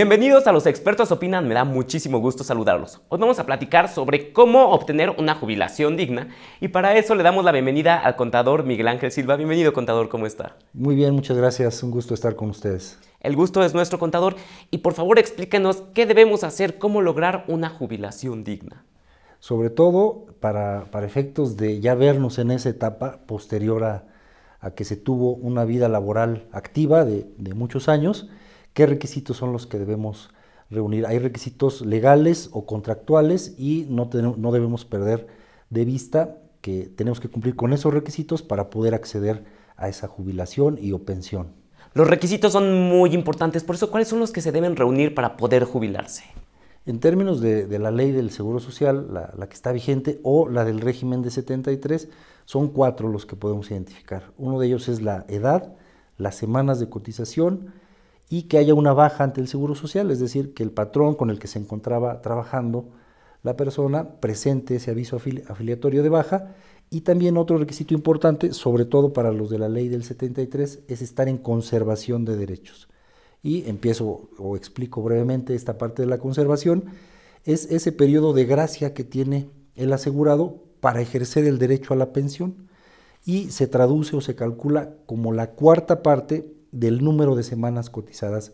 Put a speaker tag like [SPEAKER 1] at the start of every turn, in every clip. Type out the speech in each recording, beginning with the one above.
[SPEAKER 1] Bienvenidos a Los Expertos Opinan, me da muchísimo gusto saludarlos. Hoy vamos a platicar sobre cómo obtener una jubilación digna y para eso le damos la bienvenida al contador Miguel Ángel Silva. Bienvenido, contador, ¿cómo está?
[SPEAKER 2] Muy bien, muchas gracias, un gusto estar con ustedes.
[SPEAKER 1] El gusto es nuestro, contador, y por favor explíquenos qué debemos hacer, cómo lograr una jubilación digna.
[SPEAKER 2] Sobre todo para efectos de ya vernos en esa etapa posterior a que se tuvo una vida laboral activa de muchos años. ¿Qué requisitos son los que debemos reunir? Hay requisitos legales o contractuales y no debemos perder de vista que tenemos que cumplir con esos requisitos para poder acceder a esa jubilación y o pensión.
[SPEAKER 1] Los requisitos son muy importantes, por eso, ¿cuáles son los que se deben reunir para poder jubilarse?
[SPEAKER 2] En términos de la ley del Seguro Social, la que está vigente, o la del régimen de 73, son 4 los que podemos identificar. Uno de ellos es la edad, las semanas de cotización, y que haya una baja ante el Seguro Social, es decir, que el patrón con el que se encontraba trabajando la persona presente ese aviso afiliatorio de baja. Y también otro requisito importante, sobre todo para los de la ley del 73, es estar en conservación de derechos. Y empiezo o explico brevemente esta parte de la conservación. Es ese periodo de gracia que tiene el asegurado para ejercer el derecho a la pensión y se traduce o se calcula como la cuarta parte del número de semanas cotizadas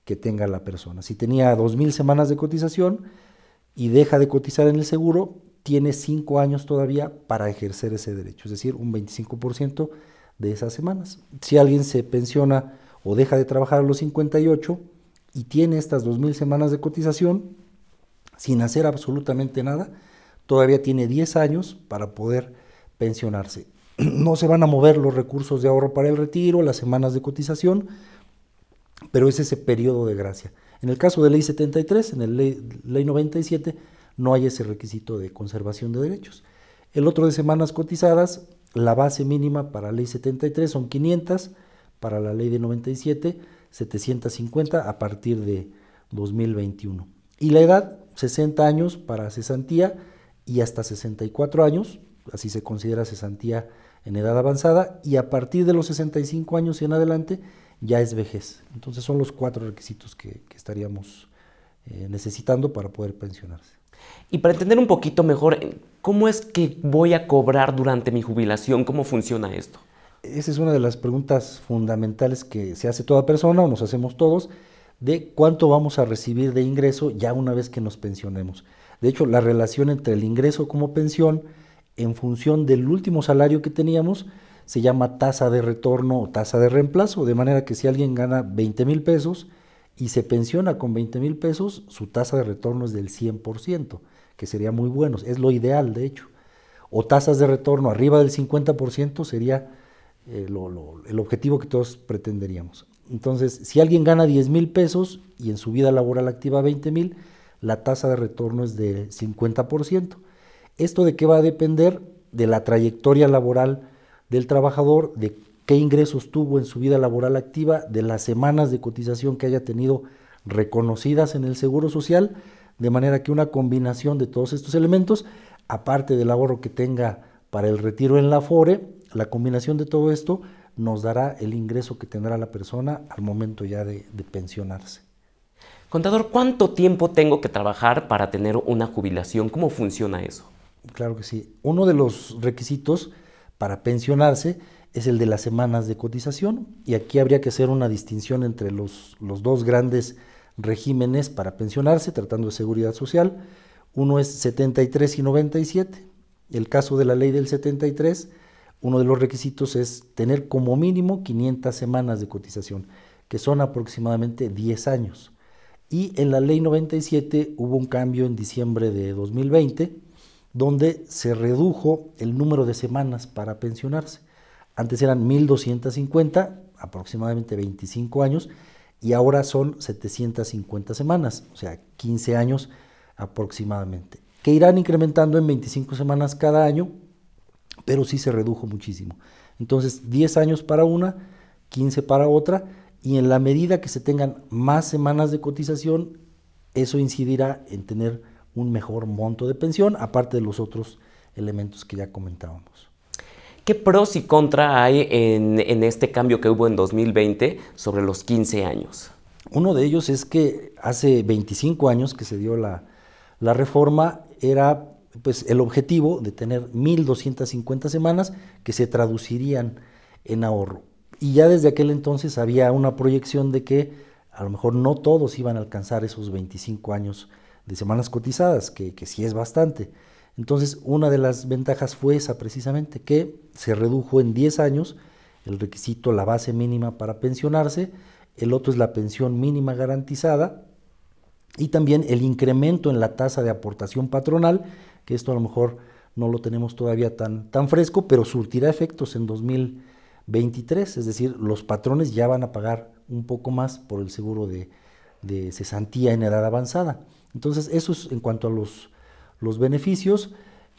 [SPEAKER 2] que tenga la persona. Si tenía 2,000 semanas de cotización y deja de cotizar en el seguro, tiene 5 años todavía para ejercer ese derecho, es decir, un 25% de esas semanas. Si alguien se pensiona o deja de trabajar a los 58 y tiene estas 2,000 semanas de cotización sin hacer absolutamente nada, todavía tiene 10 años para poder pensionarse. No se van a mover los recursos de ahorro para el retiro, las semanas de cotización, pero es ese periodo de gracia. En el caso de ley 73, en el ley 97, no hay ese requisito de conservación de derechos. El otro de semanas cotizadas, la base mínima para ley 73 son 500, para la ley de 97, 750 a partir de 2021. Y la edad, 60 años para cesantía y hasta 64 años, así se considera cesantía en edad avanzada, y a partir de los 65 años y en adelante ya es vejez. Entonces son los 4 requisitos que estaríamos necesitando para poder pensionarse.
[SPEAKER 1] Y para entender un poquito mejor, ¿cómo es que voy a cobrar durante mi jubilación? ¿Cómo funciona esto?
[SPEAKER 2] Esa es una de las preguntas fundamentales que se hace toda persona o nos hacemos todos, de cuánto vamos a recibir de ingreso ya una vez que nos pensionemos. De hecho, la relación entre el ingreso como pensión en función del último salario que teníamos se llama tasa de retorno o tasa de reemplazo, de manera que si alguien gana 20,000 pesos y se pensiona con 20,000 pesos, su tasa de retorno es del 100%, que sería muy bueno, es lo ideal de hecho. O tasas de retorno arriba del 50% sería el objetivo que todos pretenderíamos. Entonces, si alguien gana 10,000 pesos y en su vida laboral activa 20,000, la tasa de retorno es del 50%. ¿Esto de qué va a depender? De la trayectoria laboral del trabajador, de qué ingresos tuvo en su vida laboral activa, de las semanas de cotización que haya tenido reconocidas en el Seguro Social, de manera que una combinación de todos estos elementos, aparte del ahorro que tenga para el retiro en la Afore, la combinación de todo esto nos dará el ingreso que tendrá la persona al momento ya de pensionarse.
[SPEAKER 1] Contador, ¿cuánto tiempo tengo que trabajar para tener una jubilación? ¿Cómo funciona eso?
[SPEAKER 2] Claro que sí. Uno de los requisitos para pensionarse es el de las semanas de cotización, y aquí habría que hacer una distinción entre los dos grandes regímenes para pensionarse, tratando de seguridad social. Uno es 73 y 97. El caso de la ley del 73, uno de los requisitos es tener como mínimo 500 semanas de cotización, que son aproximadamente 10 años. Y en la ley 97 hubo un cambio en diciembre de 2020, donde se redujo el número de semanas para pensionarse. Antes eran 1,250, aproximadamente 25 años, y ahora son 750 semanas, o sea, 15 años aproximadamente, que irán incrementando en 25 semanas cada año, pero sí se redujo muchísimo. Entonces, 10 años para una, 15 para otra, y en la medida que se tengan más semanas de cotización, eso incidirá en tener un mejor monto de pensión, aparte de los otros elementos que ya comentábamos.
[SPEAKER 1] ¿Qué pros y contras hay en este cambio que hubo en 2020 sobre los 15 años?
[SPEAKER 2] Uno de ellos es que hace 25 años que se dio la reforma, era pues el objetivo de tener 1.250 semanas que se traducirían en ahorro. Y ya desde aquel entonces había una proyección de que a lo mejor no todos iban a alcanzar esos 25 años de semanas cotizadas, que sí es bastante. Entonces, una de las ventajas fue esa precisamente, que se redujo en 10 años el requisito, la base mínima para pensionarse, el otro es la pensión mínima garantizada, y también el incremento en la tasa de aportación patronal, que esto a lo mejor no lo tenemos todavía tan fresco, pero surtirá efectos en 2023, es decir, los patrones ya van a pagar un poco más por el seguro de cesantía en edad avanzada. Entonces, eso es en cuanto a los beneficios.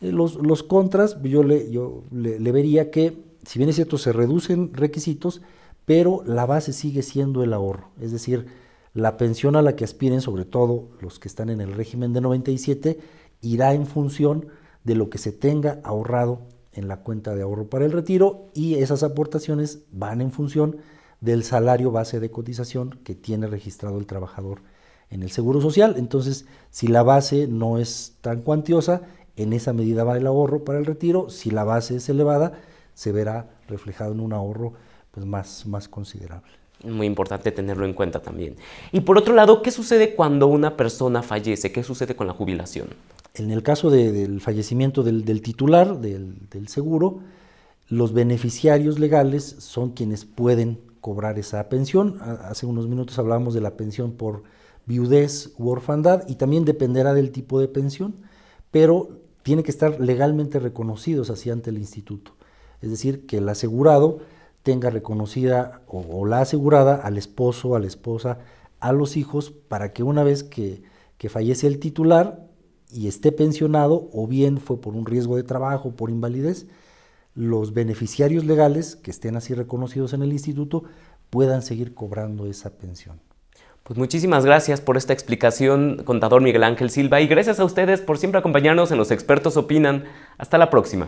[SPEAKER 2] Los contras, yo le vería que, si bien es cierto, se reducen requisitos, pero la base sigue siendo el ahorro, es decir, la pensión a la que aspiren, sobre todo los que están en el régimen de 97, irá en función de lo que se tenga ahorrado en la cuenta de ahorro para el retiro, y esas aportaciones van en función del salario base de cotización que tiene registrado el trabajador en el Seguro Social. Entonces, si la base no es tan cuantiosa, en esa medida va el ahorro para el retiro. Si la base es elevada, se verá reflejado en un ahorro pues más considerable.
[SPEAKER 1] Muy importante tenerlo en cuenta también. Y por otro lado, ¿qué sucede cuando una persona fallece? ¿Qué sucede con la jubilación?
[SPEAKER 2] En el caso del fallecimiento del titular del seguro, los beneficiarios legales son quienes pueden cobrar esa pensión. Hace unos minutos hablábamos de la pensión por viudez u orfandad, y también dependerá del tipo de pensión, pero tiene que estar legalmente reconocidos así ante el instituto. Es decir, que el asegurado tenga reconocida o la asegurada al esposo, a la esposa, a los hijos, para que una vez que fallece el titular y esté pensionado, o bien fue por un riesgo de trabajo, por invalidez, los beneficiarios legales que estén así reconocidos en el instituto puedan seguir cobrando esa pensión.
[SPEAKER 1] Pues muchísimas gracias por esta explicación, contador Miguel Ángel Silva, y gracias a ustedes por siempre acompañarnos en Los Expertos Opinan. Hasta la próxima.